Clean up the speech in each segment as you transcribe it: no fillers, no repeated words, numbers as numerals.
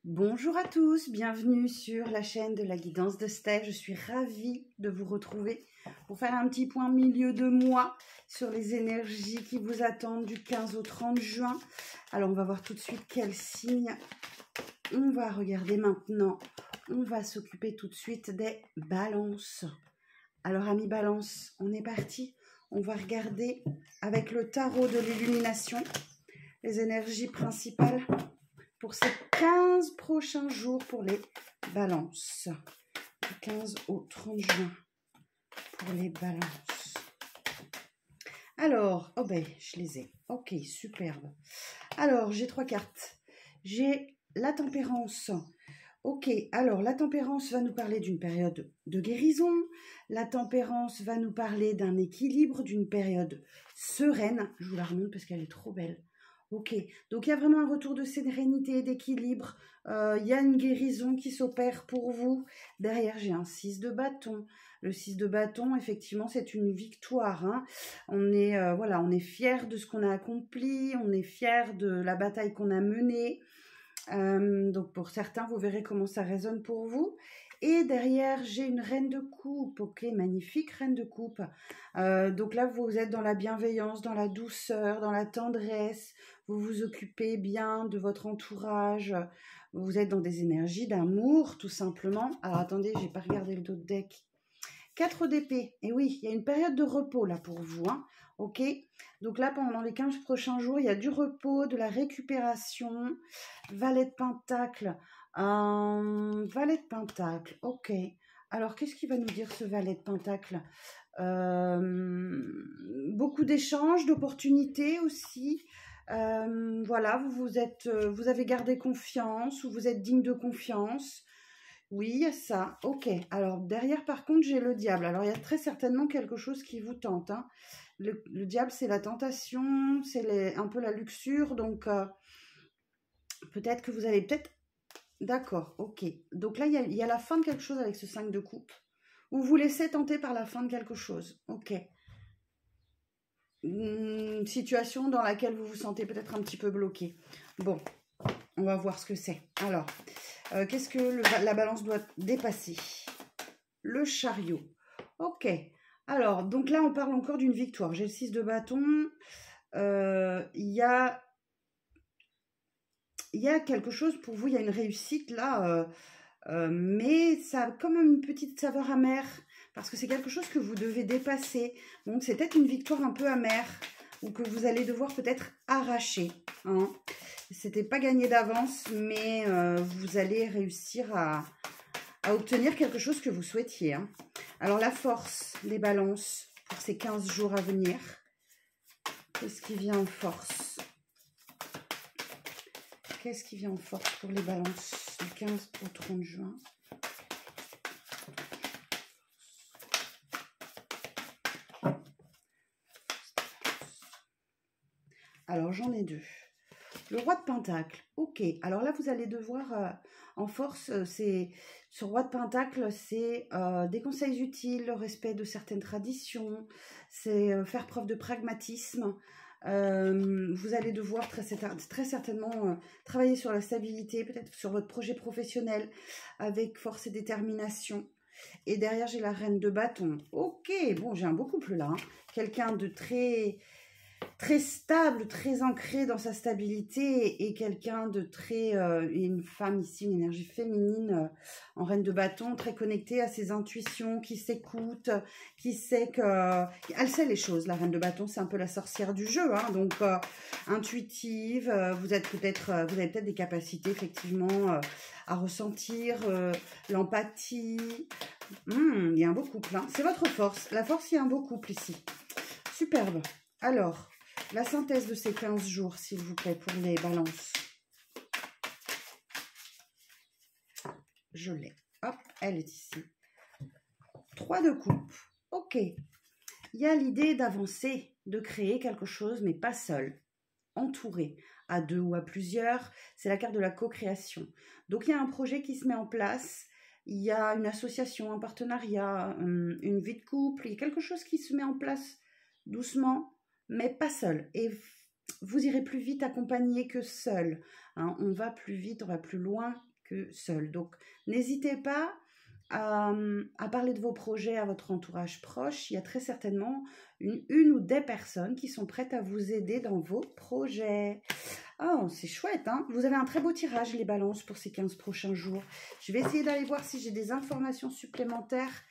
Bonjour à tous, bienvenue sur la chaîne de la guidance de Steph. Je suis ravie de vous retrouver pour faire un petit point milieu de mois sur les énergies qui vous attendent du 15 au 30 juin. Alors on va voir tout de suite quel signe on va regarder maintenant. On va s'occuper tout de suite des balances. Alors amis balance, on est parti. On va regarder avec le tarot de l'illumination les énergies principales pour ces 15 prochains jours pour les balances. Du 15 au 30 juin pour les balances. Alors, oh ben, je les ai. Ok, superbe. Alors, j'ai 3 cartes. J'ai la tempérance. Ok, alors la tempérance va nous parler d'une période de guérison. La tempérance va nous parler d'un équilibre, d'une période sereine. Je vous la remonte parce qu'elle est trop belle. Ok, donc il y a vraiment un retour de sérénité, d'équilibre. Il y a une guérison qui s'opère pour vous. Derrière, j'ai un 6 de bâton. Le 6 de bâton, effectivement, c'est une victoire. Hein. On est, voilà, on est fiers de ce qu'on a accompli. On est fiers de la bataille qu'on a menée. Donc pour certains, vous verrez comment ça résonne pour vous. Et derrière, j'ai une reine de coupe. Ok, magnifique reine de coupe. Donc là, vous êtes dans la bienveillance, dans la douceur, dans la tendresse. Vous vous occupez bien de votre entourage. Vous êtes dans des énergies d'amour, tout simplement. Alors attendez, j'ai pas regardé le dos de deck. 4 d'épée. Et oui, il y a une période de repos là pour vous. Hein. Ok. Donc là, pendant les 15 prochains jours, il y a du repos, de la récupération. Valet de pentacle. Valet de pentacle. Ok. Alors, qu'est-ce qu'il va nous dire ce valet de pentacle? Beaucoup d'échanges, d'opportunités aussi. Voilà, vous avez gardé confiance ou vous êtes digne de confiance. Oui, il y a ça. Ok. Alors, derrière, par contre, j'ai le diable. Alors, il y a très certainement quelque chose qui vous tente. Hein. Le diable, c'est la tentation, c'est un peu la luxure. Donc, peut-être que vous allez peut-être... D'accord, ok. Donc là, il y a la fin de quelque chose avec ce 5 de coupe. Vous vous laissez tenter par la fin de quelque chose. Ok. Une situation dans laquelle vous vous sentez peut-être un petit peu bloqué. Bon, on va voir ce que c'est. Alors, qu'est-ce que la balance doit dépasser? Le chariot. Ok. Alors, donc là, on parle encore d'une victoire. J'ai le 6 de bâton. Il y a quelque chose pour vous. Il y a une réussite là. Mais ça a quand même une petite saveur amère. Parce que c'est quelque chose que vous devez dépasser. Donc, c'est peut-être une victoire un peu amère. Ou que vous allez devoir peut-être arracher. Hein. C'était pas gagné d'avance. Mais vous allez réussir à obtenir quelque chose que vous souhaitiez. Hein. Alors, la force des balances pour ces 15 jours à venir. Qu'est-ce qui vient en force? Qu'est-ce qui vient en force pour les balances du 15 au 30 juin? Alors, j'en ai deux. Le roi de pentacle. Ok. Alors là, vous allez devoir, en force, ce roi de pentacle, c'est des conseils utiles, le respect de certaines traditions, c'est faire preuve de pragmatisme. Vous allez devoir très certainement travailler sur la stabilité, peut-être sur votre projet professionnel, avec force et détermination. Et derrière, j'ai la reine de bâton. Ok, bon, j'ai un beau couple là. Hein. Quelqu'un de très stable, très ancré dans sa stabilité et quelqu'un de très... une femme ici, une énergie féminine en reine de bâton, très connectée à ses intuitions, qui s'écoute, qui sait que... Elle sait les choses, la reine de bâton, c'est un peu la sorcière du jeu, hein, donc intuitive, vous avez peut-être des capacités effectivement à ressentir l'empathie. Il y a un beau couple, hein. C'est votre force. La force, il y a un beau couple ici. Superbe. Alors, la synthèse de ces 15 jours, s'il vous plaît, pour les balances. Je l'ai. Hop, elle est ici. 3 de coupe. Ok. Il y a l'idée d'avancer, de créer quelque chose, mais pas seul. Entouré, à 2 ou à plusieurs. C'est la carte de la co-création. Donc, il y a un projet qui se met en place. Il y a une association, un partenariat, une vie de couple. Il y a quelque chose qui se met en place doucement, mais pas seul. Et vous irez plus vite accompagné que seul. Hein. On va plus vite, on va plus loin que seul. Donc, n'hésitez pas à parler de vos projets à votre entourage proche. Il y a très certainement une ou des personnes qui sont prêtes à vous aider dans vos projets. Oh, c'est chouette, hein? Vous avez un très beau tirage, les balances, pour ces 15 prochains jours. Je vais essayer d'aller voir si j'ai des informations supplémentaires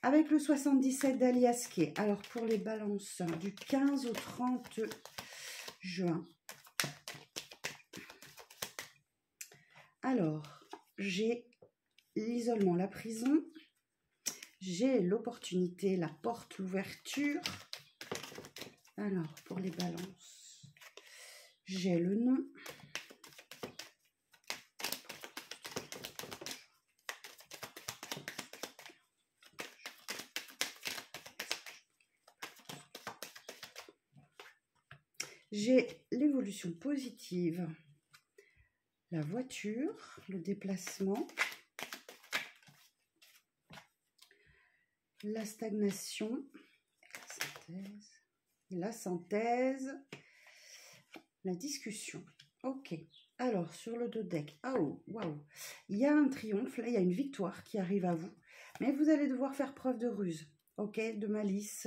avec le 77 d'Alias Kay. Alors, pour les balances du 15 au 30 juin. Alors, j'ai l'isolement, la prison. J'ai l'opportunité, la porte, l'ouverture. Alors, pour les balances, j'ai le nom. J'ai l'évolution positive, la voiture, le déplacement, la stagnation, la synthèse, la discussion. Ok, alors sur le dos deck, oh, waouh, il y a un triomphe, là il y a une victoire qui arrive à vous, mais vous allez devoir faire preuve de ruse, ok, de malice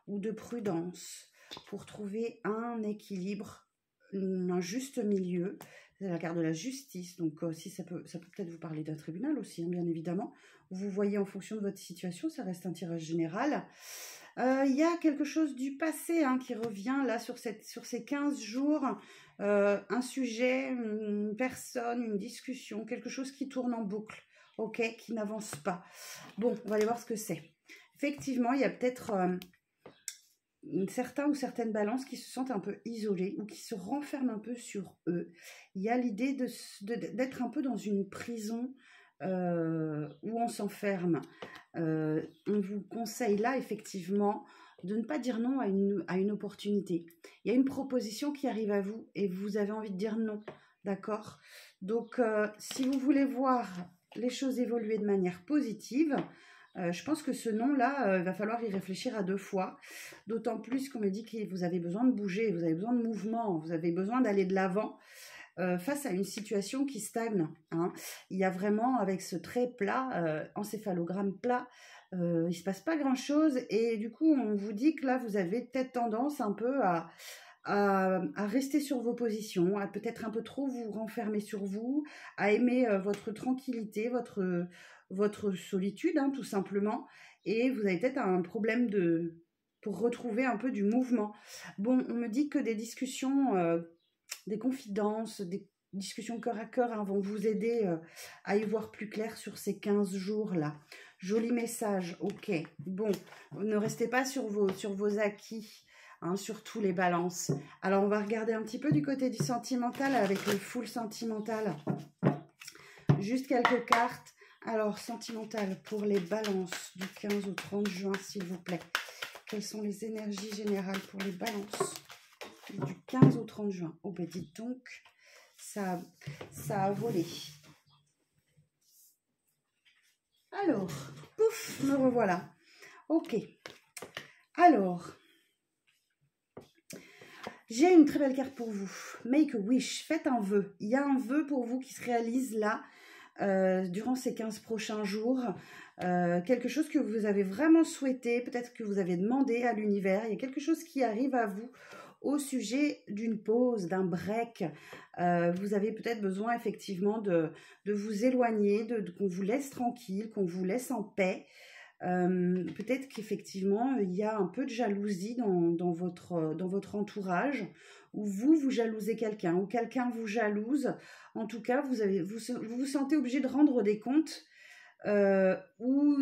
ou de prudence pour trouver un équilibre, un juste milieu. C'est la carte de la justice, donc si ça peut peut-être vous parler d'un tribunal aussi, hein, bien évidemment. Vous voyez en fonction de votre situation, ça reste un tirage général. Il y a quelque chose du passé hein, qui revient là sur ces 15 jours. Un sujet, une personne, une discussion, quelque chose qui tourne en boucle, ok, qui n'avance pas. Bon, on va aller voir ce que c'est. Effectivement, il y a peut-être certains ou certaines balances qui se sentent un peu isolés ou qui se renferment un peu sur eux. Il y a l'idée d'être un peu dans une prison où on s'enferme. On vous conseille là, effectivement, de ne pas dire non à une opportunité. Il y a une proposition qui arrive à vous et vous avez envie de dire non, d'accord? Donc, si vous voulez voir les choses évoluer de manière positive, je pense que ce nom-là, il va falloir y réfléchir à 2 fois. D'autant plus qu'on me dit que vous avez besoin de bouger, vous avez besoin de mouvement, vous avez besoin d'aller de l'avant face à une situation qui stagne. Hein. Il y a vraiment, avec ce trait plat, encéphalogramme plat, il ne se passe pas grand-chose. Et du coup, on vous dit que là, vous avez peut-être tendance un peu à rester sur vos positions, à peut-être un peu trop vous renfermer sur vous, à aimer votre tranquillité, votre solitude, hein, tout simplement. Et vous avez peut-être un problème pour retrouver un peu du mouvement. Bon, on me dit que des discussions, des confidences, des discussions cœur à cœur hein, vont vous aider à y voir plus clair sur ces 15 jours-là. Joli message, ok. Bon, ne restez pas sur vos acquis. Hein, surtout les balances. Alors, on va regarder un petit peu du côté du sentimental avec le full sentimental. Juste quelques cartes. Alors, sentimental pour les balances du 15 au 30 juin, s'il vous plaît. Quelles sont les énergies générales pour les balances du 15 au 30 juin? Oh, ben dites donc, ça a volé. Alors, pouf, me revoilà. Ok. Alors... j'ai une très belle carte pour vous. Make a wish. Faites un vœu. Il y a un vœu pour vous qui se réalise là, durant ces 15 prochains jours. Quelque chose que vous avez vraiment souhaité, peut-être que vous avez demandé à l'univers. Il y a quelque chose qui arrive à vous au sujet d'une pause, d'un break. Vous avez peut-être besoin effectivement de vous éloigner, qu'on vous laisse tranquille, qu'on vous laisse en paix. Peut-être qu'effectivement, il y a un peu de jalousie dans votre entourage, où vous jalousez quelqu'un, ou quelqu'un vous jalouse. En tout cas, vous vous sentez obligé de rendre des comptes, ou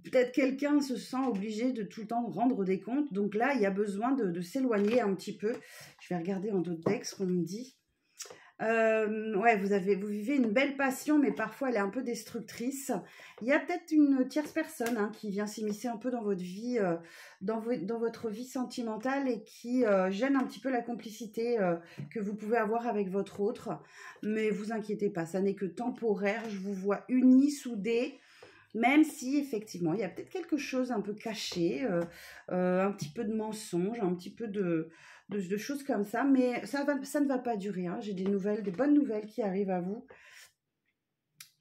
peut-être quelqu'un se sent obligé de tout le temps rendre des comptes. Donc là, il y a besoin de s'éloigner un petit peu. Je vais regarder en d'autres decks ce qu'on me dit. Ouais, vous vivez une belle passion, mais parfois elle est un peu destructrice. Il y a peut-être une tierce personne hein, qui vient s'immiscer un peu dans votre vie, dans votre vie sentimentale et qui gêne un petit peu la complicité que vous pouvez avoir avec votre autre. Mais vous inquiétez pas, ça n'est que temporaire. Je vous vois unis, soudés. Même si, effectivement, il y a peut-être quelque chose un peu caché, un petit peu de mensonge, un petit peu de choses comme ça, mais ça ne va pas durer. Hein. J'ai des bonnes nouvelles qui arrivent à vous.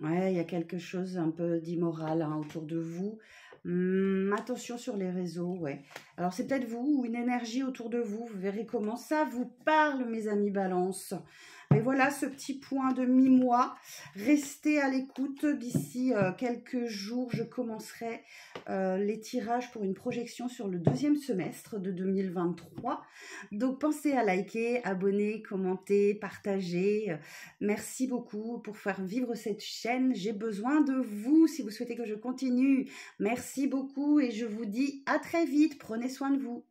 Ouais, il y a quelque chose un peu d'immoral hein, autour de vous. Attention sur les réseaux, ouais. Alors c'est peut-être vous ou une énergie autour de vous. Vous verrez comment ça vous parle, mes amis Balance. Mais voilà ce petit point de mi-mois. Restez à l'écoute. D'ici quelques jours, je commencerai les tirages pour une projection sur le deuxième semestre de 2023. Donc pensez à liker, abonner, commenter, partager. Merci beaucoup pour faire vivre cette chaîne. J'ai besoin de vous si vous souhaitez que je continue. Merci beaucoup et je vous dis à très vite. Prenez soin de vous.